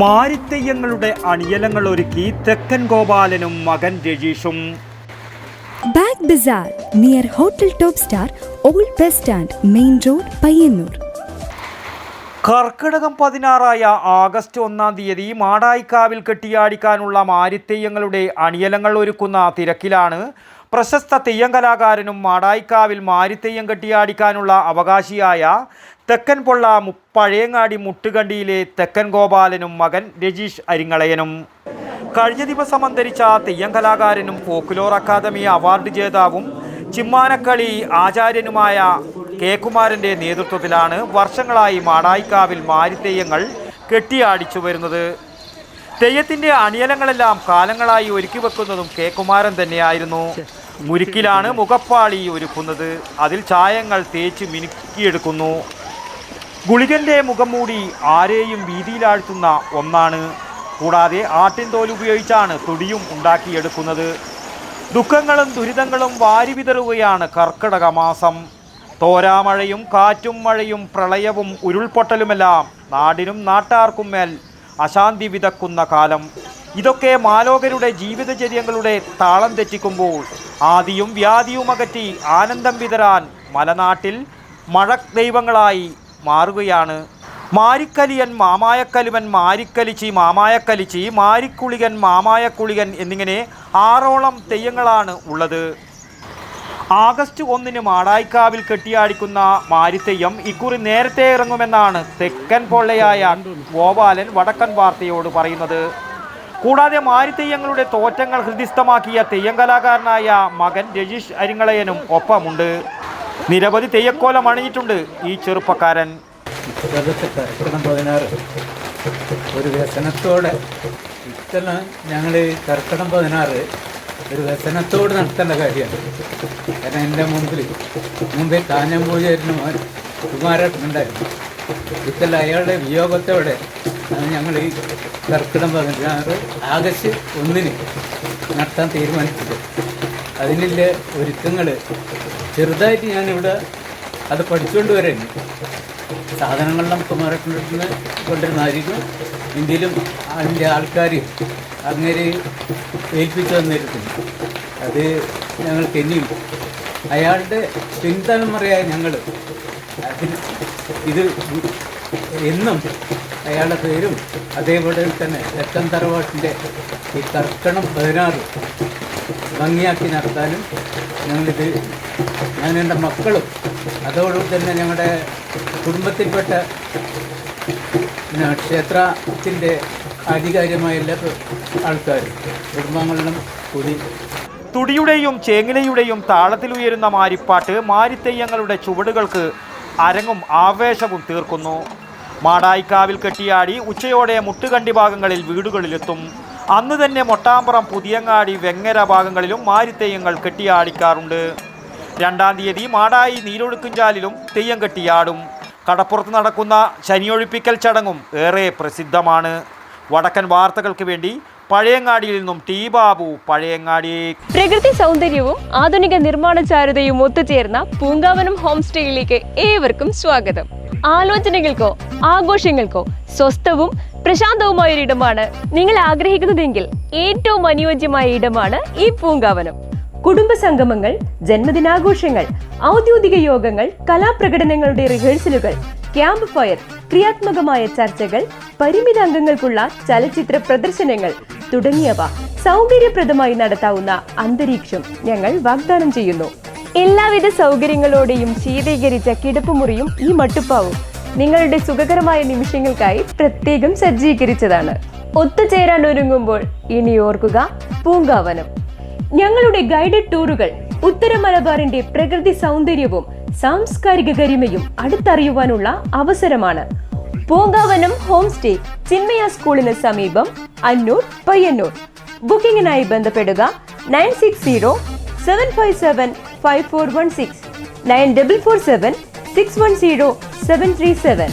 മാരിത്തെയ്യങ്ങളുടെ അണിയലങ്ങൾ ഒരുക്കി തെക്കൻ ഗോപാലനും മകൻ രജീഷും. Bag bazaar near hotel top star, old bus stand, main road, Payyanur. Karkidakam 16 August 1 മാടായിക്കാവിൽ കെട്ടിയാടിക്കാനുള്ള മാരിത്തെയ്യങ്ങളുടെ അണിയലങ്ങൾ ഒരുക്കുന്ന തിരക്കിലാണ് പ്രശസ്ത തെയ്യം കലാകാരനും മാടായിക്കാവിൽ മാരിത്തെയ്യം കെട്ടിയാടിക്കാനുള്ള അവകാശിയായ തെക്കൻ പൊള്ള പഴയങ്ങാടി മുട്ടുകണ്ടിയിലെ തെക്കൻ ഗോപാലനും മകൻ രജീഷ് അരിങ്ങളയനും. കഴിഞ്ഞ ദിവസം അന്തരിച്ച തെയ്യം കലാകാരനും ഫോക്ലോർ അക്കാദമി അവാർഡ് ജേതാവും ചിമ്മാനക്കളി ആചാര്യനുമായ കെ കുമാരൻ്റെ നേതൃത്വത്തിലാണ് വർഷങ്ങളായി മാടായിക്കാവിൽ മാരിത്തെയ്യങ്ങൾ കെട്ടിയാടിച്ചു വരുന്നത്. തെയ്യത്തിൻ്റെ അണിയലങ്ങളെല്ലാം കാലങ്ങളായി ഒരുക്കി വെക്കുന്നതും കെ കുമാരൻ തന്നെയായിരുന്നു. മുരുക്കിലാണ് മുഖപ്പാളി ഒരുക്കുന്നത്. അതിൽ ചായങ്ങൾ തേച്ച് മിനുക്കിയെടുക്കുന്നു. ഗുളികൻ്റെ മുഖം മൂടി ആരെയും ഭീതിയിലാഴ്ത്തുന്ന ഒന്നാണ്. കൂടാതെ ആട്ടിൻ തോൽ ഉപയോഗിച്ചാണ് തുടിയും ഉണ്ടാക്കിയെടുക്കുന്നത്. ദുഃഖങ്ങളും ദുരിതങ്ങളും വാരിവിതറുകയാണ് കർക്കിടക മാസം. തോരാമഴയും കാറ്റും മഴയും പ്രളയവും ഉരുൾപൊട്ടലുമെല്ലാം നാടിനും നാട്ടാർക്കും മേൽ അശാന്തി വിതക്കുന്ന കാലം. ഇതൊക്കെ മാലോകരുടെ ജീവിതചര്യങ്ങളുടെ താളം തെറ്റിക്കുമ്പോൾ ആദിയും വ്യാധിയും അകറ്റി ആനന്ദം വിതരാൻ മലനാട്ടിൽ മഴ ദൈവങ്ങളായി മാറുകയാണ്. മാരിക്കലിയൻ, മാമായക്കലുവൻ, മാരിക്കലിച്ചി, മാമായക്കലിച്ചി, മാരിക്കുളികൻ, മാമായക്കുളികൻ എന്നിങ്ങനെ 6ഓളം തെയ്യങ്ങളാണ് ഉള്ളത്. ആഗസ്റ്റ് 1 മാടായിക്കാവിൽ കെട്ടിയാടിക്കുന്ന മാരിത്തെയ്യം ഇക്കുറി നേരത്തെ ഇറങ്ങുമെന്നാണ് തെക്കൻ പൊള്ളയായ ഗോപാലൻ വടക്കൻ വാർത്തയോട് പറയുന്നത്. കൂടാതെ മാരിത്തെയ്യങ്ങളുടെ തോറ്റങ്ങൾ ഹൃദിസ്ഥമാക്കിയ തെയ്യം കലാകാരനായ മകൻ രജീഷ് അരിങ്ങളയനും ഒപ്പമുണ്ട്. നിരവധി തെയ്യക്കോലം അണിഞ്ഞിട്ടുണ്ട് ഈ ചെറുപ്പക്കാരൻ. കർക്കിടകം 16 ഒരു വ്യസനത്തോടെ ഇത്തരം ഞങ്ങൾ കർക്കിടകം 16 ഒരു വ്യസനത്തോട് നടത്തേണ്ട കാര്യമാണ്. കാരണം എൻ്റെ മുമ്പേ കാഞ്ഞമ്പൂജായിരുന്നു മോൻ കുമാരേട്ടനുണ്ടായിരുന്നു. ഇത്തരം അയാളുടെ വിയോഗത്തോടെ ഞങ്ങൾ ഈ കർക്കിടകം 16 ആഗസ്റ്റ് 1 നടത്താൻ തീരുമാനിച്ചത്. അതിനുള്ള ഒരുക്കങ്ങൾ ചെറുതായിട്ട് ഞാനിവിടെ അത് പഠിച്ചുകൊണ്ട് വരായിരുന്നു. സാധനങ്ങളെല്ലാം കുമാരേട്ടൻ്റെ അടുത്ത് നിന്ന് കൊണ്ടിരുന്നായിരിക്കും. ഇന്ത്യയിലും അതിൻ്റെ ആൾക്കാർ അങ്ങനെ ഏൽപ്പിച്ചു തന്നിരുന്നു. അത് ഞങ്ങൾക്ക് ഇനിയും അയാളുടെ പിൻതലമുറയായ ഞങ്ങൾ അതിന് ഇത് എന്നും അയാളുടെ പേരും അതേപോലെ തന്നെ തെക്കൻ തറവാട്ടിൻ്റെ ഈ കർക്കിടകം 16 ഭംഗിയാക്കി നടത്താനും ഞങ്ങളിത് ഞാൻ എൻ്റെ മക്കളും അതോടൊപ്പം തന്നെ ഞങ്ങളുടെ കുടുംബത്തിൽപ്പെട്ട ക്ഷേത്രത്തിൻ്റെ ആധികാരികമായ എല്ലാ ആൾക്കാരും കുടുംബങ്ങളിലും കൂടി തുടിയുടെയും ചേങ്ങിലയുടെയും താളത്തിൽ ഉയരുന്ന മാരിപ്പാട്ട് മാരിത്തെയ്യങ്ങളുടെ ചുവടുകൾക്ക് അരങ്ങും ആവേശവും തീർക്കുന്നു. മാടായിക്കാവിൽ കെട്ടിയാടി ഉച്ചയോടെ മുട്ടുകണ്ടി ഭാഗങ്ങളിൽ വീടുകളിലെത്തും. അന്ന് തന്നെ മൊട്ടാമ്പുറം, പുതിയങ്ങാടി, വെങ്ങര ഭാഗങ്ങളിലും മാരിത്തെയ്യങ്ങൾ കെട്ടിയാടിക്കാറുണ്ട്. 2-ാം തീയതി മാടായി നീലൊഴുക്കുംചാലിലും തെയ്യം കെട്ടിയാടും. കടപ്പുറത്ത് നടക്കുന്ന ശനിയൊഴിപ്പിക്കൽ ചടങ്ങും ഏറെ പ്രസിദ്ധമാണ്. വടക്കൻ വാർത്തകൾക്ക് വേണ്ടി പഴയങ്ങാടിയിൽ നിന്നും ടി ബാബു, പഴയങ്ങാടി. പ്രകൃതി സൗന്ദര്യവും ആധുനിക നിർമ്മാണ ചാരുതയും ഒത്തുചേർന്ന പൂങ്കാവനം ഹോം സ്റ്റേയിലേക്ക് ഏവർക്കും സ്വാഗതം. ആലോചനകൾക്കോ ആഘോഷങ്ങൾക്കോ സ്വസ്ഥവും പ്രശാന്തവുമായ ഒരിടമാണ് നിങ്ങൾ ആഗ്രഹിക്കുന്നതെങ്കിൽ ഏറ്റവും അനുയോജ്യമായ ഇടമാണ് ഈ പൂങ്കാവനം. കുടുംബ സംഗമങ്ങൾ, ജന്മദിനാഘോഷങ്ങൾ, ഔദ്യോഗിക യോഗങ്ങൾ, കലാപ്രകടനങ്ങളുടെ റിഹേഴ്സലുകൾ, ക്യാമ്പ് ഫയർ, ക്രിയാത്മകമായ ചർച്ചകൾ, പരിമിത അംഗങ്ങൾക്കുള്ള ചലച്ചിത്ര പ്രദർശനങ്ങൾ തുടങ്ങിയവ സൗകര്യപ്രദമായി നടത്താവുന്ന അന്തരീക്ഷം ഞങ്ങൾ വാഗ്ദാനം ചെയ്യുന്നു. എല്ലാവിധ സൗകര്യങ്ങളോടെയും ശീതീകരിച്ച കിടപ്പുമുറിയും ഈ മട്ടുപ്പാവും നിങ്ങളുടെ സുഖകരമായ നിമിഷങ്ങൾക്കായി പ്രത്യേകം സജ്ജീകരിച്ചതാണ്. ഒത്തുചേരാൻ ഒരുങ്ങുമ്പോൾ ഇനി ഓർക്കുക പൂങ്കാവനം. ഞങ്ങളുടെ ഗൈഡഡ് ടൂറുകൾ ഉത്തര മലബാറിന്റെ പ്രകൃതി സൗന്ദര്യവും സാംസ്കാരിക ഗരിമയും അടുത്തറിയുവാനുള്ള അവസരമാണ്. പൂങ്കാവനം ഹോം സ്റ്റേ, ചിന്മയ സ്കൂളിന് സമീപം, അന്നൂർ, പയ്യന്നൂർ. ബുക്കിംഗിനായി ബന്ധപ്പെടുക 9607575416, 9447610737.